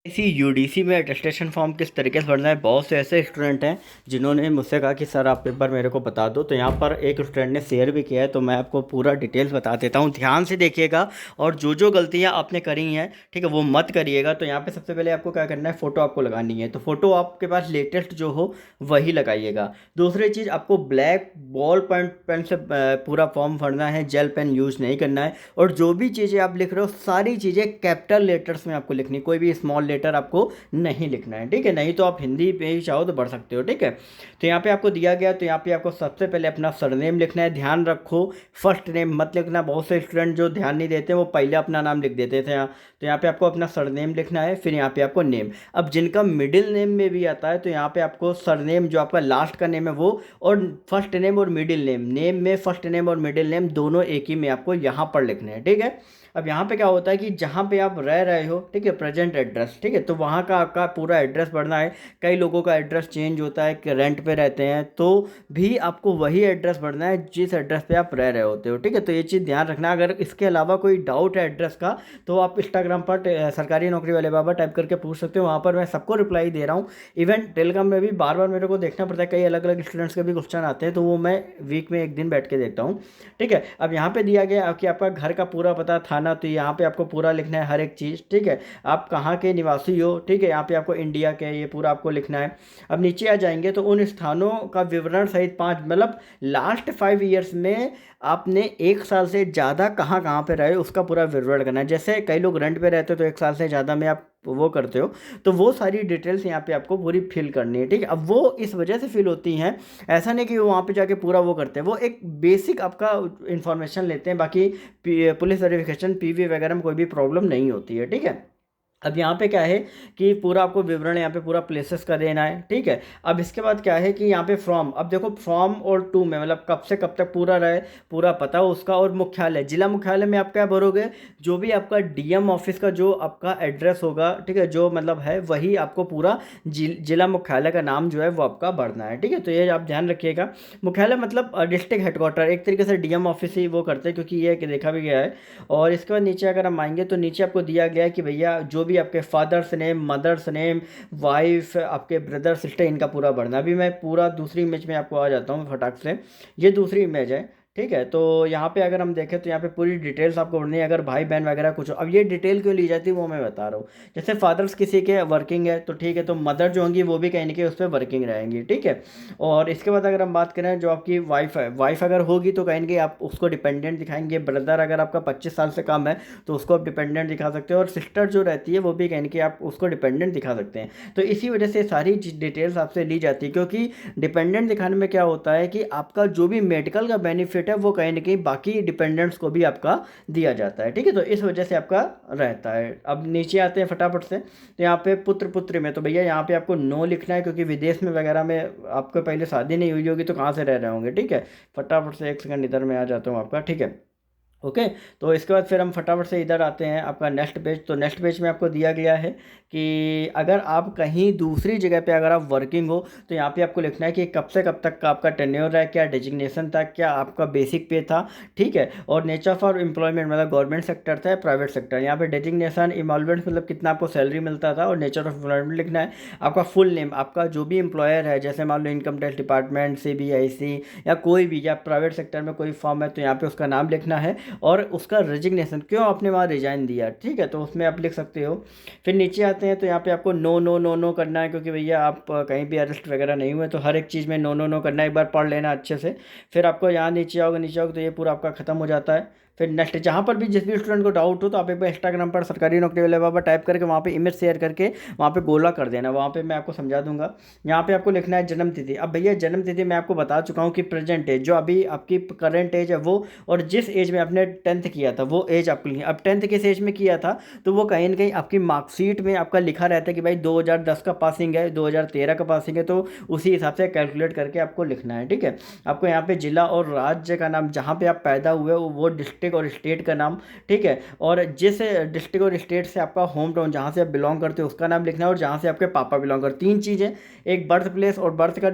इसी यूडीसी में attestation form किस तरीके से भरना है। बहुत से ऐसे स्टूडेंट हैं जिन्होंने मुझसे कहा कि सर आप एक बार मेरे को बता दो, तो यहाँ पर एक स्टूडेंट ने शेयर भी किया है, तो मैं आपको पूरा डिटेल्स बता देता हूँ। ध्यान से देखिएगा और जो जो गलतियाँ आपने करी हैं, ठीक है, वो मत करिएगा। तो यहाँ पे सबसे पहले आपको क्या करना है, फ़ोटो आपको लगानी है। तो फ़ोटो आपके पास लेटेस्ट जो हो वही लगाइएगा। दूसरी चीज़, आपको ब्लैक बॉल पॉइंट पेन से पूरा फॉर्म भरना है, जेल पेन यूज़ नहीं करना है। और जो भी चीज़ें आप लिख रहे हो सारी चीज़ें कैपिटल लेटर्स में आपको लिखनी, कोई भी स्मॉल लेटर आपको नहीं लिखना है, ठीक है। नहीं तो आप हिंदी पे ही चाहो तो पढ़ सकते हो, ठीक है। तो यहाँ पे आपको दिया गया, तो यहाँ पे आपको सबसे पहले अपना सरनेम लिखना है। ध्यान रखो, फर्स्ट नेम मत लिखना। बहुत से स्टूडेंट जो ध्यान नहीं देते वो पहले अपना नाम लिख देते थे यहाँ। तो यहाँ पे आपको अपना सरनेम लिखना है, फिर यहाँ पे आपको नेम। अब जिनका मिडिल नेम में भी आता है, तो यहाँ पे आपको सरनेम जो आपका लास्ट का नेम है वो, और फर्स्ट नेम और मिडिल नेम, नेम में फर्स्ट नेम और मिडिल नेम दोनों एक ही में आपको यहाँ पर लिखने हैं, ठीक है। अब यहाँ पे क्या होता है कि जहाँ पे आप रह रहे हो, ठीक है, प्रेजेंट एड्रेस, ठीक है, तो वहाँ का आपका पूरा एड्रेस भरना है। कई लोगों का एड्रेस चेंज होता है कि रेंट पे रहते हैं, तो भी आपको वही एड्रेस भरना है जिस एड्रेस पे आप रह रहे होते हो, ठीक है। तो ये चीज़ ध्यान रखना। अगर इसके अलावा कोई डाउट है एड्रेस का, तो आप इंस्टाग्राम पर सरकारी नौकरी वाले बाबा टाइप करके पूछ सकते हो। वहाँ पर मैं सबको रिप्लाई दे रहा हूँ। इवन टेलीग्राम में भी बार बार मेरे को देखना पड़ता है, कई अलग अलग स्टूडेंट्स के भी क्वेश्चन आते हैं, तो वो मैं वीक में एक दिन बैठ के देखता हूँ, ठीक है। अब यहाँ पे दिया गया कि आपका घर का पूरा पता, थाना, तो यहाँ पे आपको पूरा लिखना है हर एक चीज़, ठीक है। आप कहाँ के निवासी हो, ठीक है, यहाँ पे आपको इंडिया के, ये पूरा आपको लिखना है। अब नीचे आ जाएंगे तो उन स्थानों का विवरण सहित पाँच, मतलब लास्ट 5 ईयर्स में आपने 1 साल से ज़्यादा कहाँ कहाँ पे रहे उसका पूरा विवरण करना है। जैसे कई लोग रेंट पे रहते हो तो 1 साल से ज़्यादा में आप वो करते हो, तो वो सारी डिटेल्स यहाँ पे आपको पूरी फिल करनी है, ठीक है। अब वो इस वजह से फिल होती हैं, ऐसा नहीं कि वो वहाँ पे जाके पूरा वो करते हैं, वो एक बेसिक आपका इंफॉर्मेशन लेते हैं। बाकी पुलिस वेरिफिकेशन, पीवी वगैरह में कोई भी प्रॉब्लम नहीं होती है, ठीक है। अब यहाँ पे क्या है कि पूरा आपको विवरण यहाँ पे पूरा प्लेसेस का देना है, ठीक है। अब इसके बाद क्या है कि यहाँ पे फ्रॉम, अब देखो फ्रॉम और टू में मतलब कब से कब तक पूरा रहे, पूरा पता हो उसका। और मुख्यालय, जिला मुख्यालय में आप क्या भरोगे, जो भी आपका डीएम ऑफिस का जो आपका एड्रेस होगा, ठीक है, जो मतलब है वही आपको पूरा जिला मुख्यालय का नाम जो है वो आपका भरना है, ठीक है। तो ये आप ध्यान रखिएगा। मुख्यालय मतलब डिस्ट्रिक्ट हेडक्वार्टर, एक तरीके से डीएम ऑफिस ही वो करते हैं, क्योंकि ये कि देखा भी गया है। और इसके बाद नीचे अगर हम आएंगे तो नीचे आपको दिया गया है कि भैया जो भी आपके father's name, mother's name, wife, आपके ब्रदर सिस्टर, इनका पूरा भरना। अभी मैं पूरा दूसरी इमेज में आपको आ जाता हूँ फटाक से। ये दूसरी इमेज है, ठीक है। तो यहाँ पे अगर हम देखें तो यहाँ पे पूरी डिटेल्स आपको भरनी है। अगर भाई बहन वगैरह कुछ हो, अब ये डिटेल क्यों ली जाती है वो मैं बता रहा हूँ। जैसे फादर्स किसी के वर्किंग है तो ठीक है, तो मदर जो होंगी वो भी कहीं ना कहीं उस पर वर्किंग रहेंगी, ठीक है। और इसके बाद अगर हम बात करें जो आपकी वाइफ है, वाइफ अगर होगी तो कहीं ना कहीं आप उसको डिपेंडेंट दिखाएंगे। ब्रदर अगर आपका 25 साल से कम है तो उसको आप डिपेंडेंट दिखा सकते हो। और सिस्टर जो रहती है वो भी कहीं ना कहीं आप उसको डिपेंडेंट दिखा सकते हैं। तो इसी वजह से सारी डिटेल्स आपसे ली जाती है, क्योंकि डिपेंडेंट दिखाने में क्या होता है कि आपका जो भी मेडिकल का बेनिफिट है वो कहीं ना कहीं बाकी डिपेंडेंट्स को भी आपका दिया जाता है, ठीक है। तो इस वजह से आपका रहता है। अब नीचे आते हैं फटाफट से, तो यहाँ पे पुत्र पुत्री में, तो भैया यहाँ पे आपको नो लिखना है, क्योंकि विदेश में वगैरह में आपको पहले शादी नहीं हुई होगी तो कहाँ से रह रहे होंगे, ठीक है। फटाफट से एक सेकंड इधर में आ जाता हूँ आपका, ठीक है। ओके। तो इसके बाद फिर हम फटाफट से इधर आते हैं आपका नेक्स्ट पेज। तो नेक्स्ट पेज में आपको दिया गया है कि अगर आप कहीं दूसरी जगह पे अगर आप वर्किंग हो, तो यहाँ पे आपको लिखना है कि कब से कब तक का आपका टेन्योर है, क्या डेजिग्नेशन था, क्या आपका बेसिक पे था, ठीक है। और नेचर फॉर एम्प्लॉयमेंट मतलब गवर्नमेंट सेक्टर था या प्राइवेट सेक्टर। यहाँ पे डेजिग्नेशन, इन्वॉल्वमेंट मतलब कितना आपको सैलरी मिलता था, और नेचर ऑफ एम्प्लॉयमेंट लिखना है। आपका फुल नेम, आपका जो भी एम्प्लॉयर है, जैसे मान low income tax department, CBIC, या कोई भी, या प्राइवेट सेक्टर में कोई फॉर्म है तो यहाँ पे उसका नाम लिखना है। और उसका रेजिग्नेशन, क्यों आपने वहाँ रिजाइन दिया, ठीक है, तो उसमें आप लिख सकते हो। फिर नीचे आते हैं तो यहाँ पे आपको नो नो नो नो करना है, क्योंकि भैया आप कहीं भी अरेस्ट वगैरह नहीं हुए, तो हर एक चीज़ में नो नो नो करना है। एक बार पढ़ लेना अच्छे से। फिर आपको यहाँ नीचे आओगे तो ये पूरा आपका खत्म हो जाता है। फिर नेक्स्ट, जहाँ पर भी जिस भी स्टूडेंट को डाउट हो तो आप एक बार इंस्टाग्राम पर सरकारी नौकरी वाले बाबा टाइप करके वहाँ पे इमेज शेयर करके वहाँ पे गोला कर देना, वहाँ पे मैं आपको समझा दूंगा। यहाँ पे आपको लिखना है जन्म तिथि। अब भैया जन्म तिथि मैं आपको बता चुका हूँ कि प्रेजेंट एज, जो अभी आपकी करंट एज है वो, और जिस एज में आपने 10th किया था वो एज आपको लिखनी है। अब 10th किस एज में किया था, तो वो कहीं ना कहीं आपकी मार्कशीट में आपका लिखा रहता है कि भाई 2010 का पासिंग है, 2013 का पासिंग है, तो उसी हिसाब से कैलकुलेट करके आपको लिखना है, ठीक है। आपको यहाँ पे जिला और राज्य का नाम, जहाँ पे आप पैदा हुए हो वो डिस्ट्रिक्ट डिस्ट्रिक्ट और स्टेट का नाम, ठीक है, और जिस डिस्ट्रिक्ट और स्टेट से आपका होम टाउन जहाँ से आप बिलोंग करते हो उसका नाम लिखना है, और जहाँ से आपके पापा बिलोंग करते, 3 चीज़ें, एक बर्थ प्लेस और बर्थ का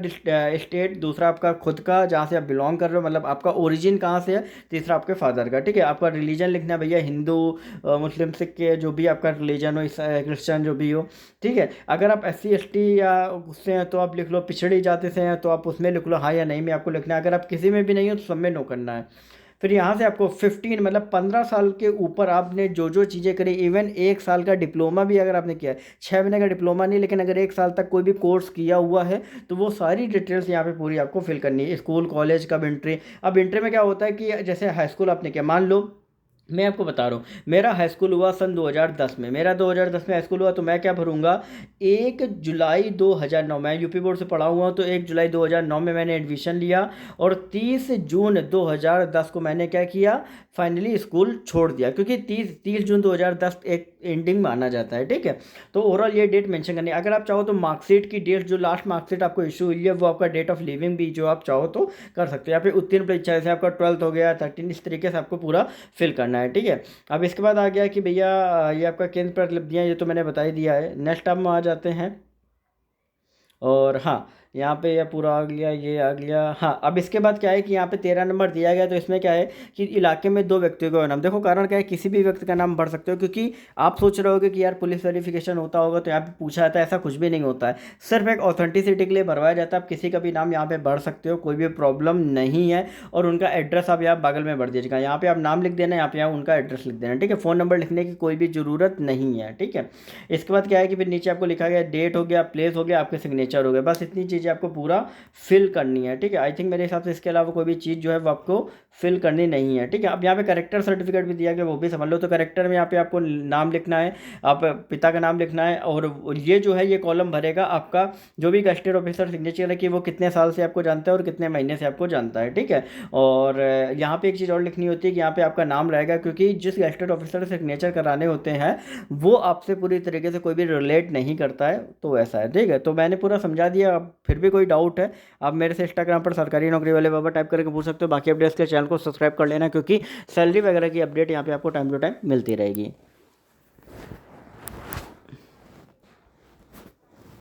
स्टेट, दूसरा आपका खुद का जहाँ से आप बिलोंग कर रहे हो मतलब आपका ओरिजिन कहाँ से है, तीसरा आपके फादर का, ठीक है। आपका रिलीजन लिखना है भैया, हिंदू, मुस्लिम, सिख के जो भी आपका रिलीजन हो, क्रिश्चियन जो भी हो, ठीक है। अगर आप SC ST या उससे हैं तो आप लिख लो, पिछड़ी जाति से हैं तो आप उसमें लिख लो हाँ या नहीं में आपको लिखना है, अगर आप किसी में भी नहीं हो तो सब में नो करना है। फिर यहाँ से आपको 15 मतलब 15 साल के ऊपर आपने जो जो चीज़ें करी, इवन 1 साल का डिप्लोमा भी अगर आपने किया है, 6 महीने का डिप्लोमा नहीं लेकिन अगर 1 साल तक कोई भी कोर्स किया हुआ है तो वो सारी डिटेल्स यहाँ पे पूरी आपको फिल करनी है। स्कूल कॉलेज कब एंट्री, अब एंट्री में क्या होता है कि जैसे हाई स्कूल आपने किया, मान लो मैं आपको बता रहा हूँ, मेरा हाई स्कूल हुआ सन 2010 में, मेरा 2010 में हाई स्कूल हुआ तो मैं क्या भरूंगा, 1 जुलाई 2009, मैं यूपी बोर्ड से पढ़ा हुआ हूँ तो 1 जुलाई 2009 में मैंने एडमिशन लिया और 30 जून 2010 को मैंने क्या किया, फाइनली स्कूल छोड़ दिया, क्योंकि 30 जून 2010 एक एंडिंग माना जाता है, ठीक है। तो ओवरऑल ये डेट मेंशन करनी है। अगर आप चाहो तो मार्कशीट की डेट, जो लास्ट मार्कशीट आपको इशू हुई है वो आपका डेट ऑफ लिविंग भी जो आप चाहो तो कर सकते हो, या फिर उत्तीर्ण परीक्षा जैसे आपका 12th हो गया, 13, इस तरीके से आपको पूरा फिल करना है, ठीक है। अब इसके बाद आ गया कि भैया ये आपका केंद्र पर उपलब्धियाँ, ये तो मैंने बता ही दिया है। नेक्स्ट अब हम आ जाते हैं, और हाँ यहाँ पे ये पूरा आ गया, ये आ गया। हाँ, अब इसके बाद क्या है कि यहाँ पे 13 नंबर दिया गया, तो इसमें क्या है कि इलाके में 2 व्यक्तियों का नाम, देखो कारण क्या है, किसी भी व्यक्ति का नाम भर सकते हो, क्योंकि आप सोच रहे होगे कि यार पुलिस वेरिफिकेशन होता होगा तो यहाँ पे पूछा जाता है, ऐसा कुछ भी नहीं होता है, सिर्फ एक ऑथेंटिसिटी के लिए भरवाया जाता है। आप किसी का भी नाम यहाँ पे भर सकते हो, कोई भी प्रॉब्लम नहीं है। और उनका एड्रेस आप यहाँ बगल में भर दीजिएगा, यहाँ पे आप नाम लिख देना, यहाँ पे उनका एड्रेस लिख देना, ठीक है। फ़ोन नंबर लिखने की कोई भी ज़रूरत नहीं है, ठीक है। इसके बाद क्या है कि फिर नीचे आपको लिखा गया डेट हो गया, प्लेस हो गया, आपके सिग्नेचर हो गया, बस इतनी चीज़ें आपको पूरा फिल करनी है, ठीक है। आई थिंक मेरे हिसाब से इसके अलावा कोई भी चीज़ जो है वो आपको फिल करनी नहीं है, ठीक है। अब यहाँ पे करेक्टर सर्टिफिकेट भी दिया गया, वो भी समझ लो। तो करेक्टर में यहाँ पे आपको नाम लिखना है, आप पिता का नाम लिखना है, और ये जो है ये कॉलम भरेगा आपका जो भी गस्टेड ऑफिसर सिग्नेचर है कि वो कितने साल से आपको जानता है और कितने महीने से आपको जानता है, ठीक है। और यहाँ पे एक चीज़ और लिखनी होती है कि यहाँ पे आपका नाम रहेगा, क्योंकि जिस गस्टेड ऑफिसर से सिग्नेचर कराने होते हैं वो आपसे पूरी तरीके से कोई भी रिलेट नहीं करता है, तो ऐसा है, ठीक है। तो मैंने पूरा समझा दिया। अब फिर भी कोई डाउट है आप मेरे से इंस्टाग्राम पर सरकारी नौकरी वाले बाबा टाइप करके पूछ सकते हो। बाकी अपडेट्स के चैनल को सब्सक्राइब कर लेना, क्योंकि सैलरी वगैरह की अपडेट यहाँ पे आपको टाइम टू टाइम मिलती रहेगी।